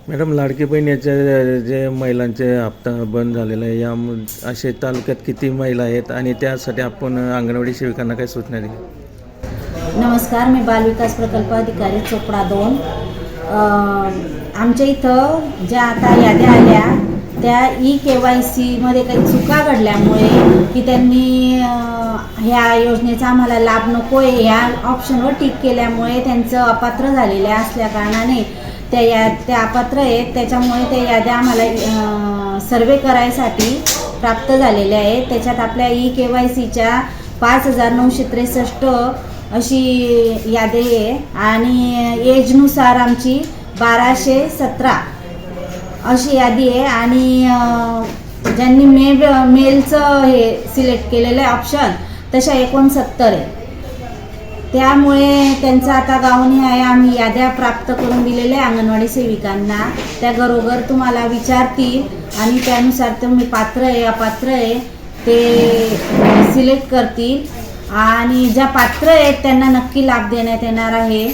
Madam, Ladki Bahin याच्या जे महिलांचे हप्ता बंद झालेला आहे, या असे तालुक्यात किती महिला आहेत आणि त्यासाठी आपण अंगणवाडी सेविकांना काय सूचना दिली? नमस्कार, मी बालविकास प्रकल्प अधिकारी चोपडा 2. आमच्या इथं ज्या आता याद्या आल्या त्या KYC मध्ये काही चुका घडल्यामुळे की त्यांनी ह्या योजनेचा आम्हाला लाभ नको आहे ह्या ऑप्शनवर टिक केल्यामुळे त्यांचं अपात्र झालेले असल्या कारणाने त्या अपात्र आहेत. त्याच्यामुळे त्या याद्या आम्हाला सर्वे करायसाठी प्राप्त झालेल्या आहेत. त्याच्यात आपल्या KYCच्या 5963 अशी यादी आहे आणि एजनुसार आमची 1217 अशी यादी आहे आणि ज्यांनी मेलचं हे सिलेक्ट केलेलं आहे ऑप्शन तशा 69 आहे. त्यामुळे त्यांचं आता गावनिहाय आम्ही याद्या प्राप्त करून दिलेल्या आहे अंगणवाडी सेविकांना. त्या घरोघर तुम्हाला विचारतील आणि त्यानुसार तुम्ही पात्र आहे अपात्र आहे ते सिलेक्ट करतील आणि ज्या पात्र आहेत त्यांना नक्की लाभ देण्यात येणार आहे.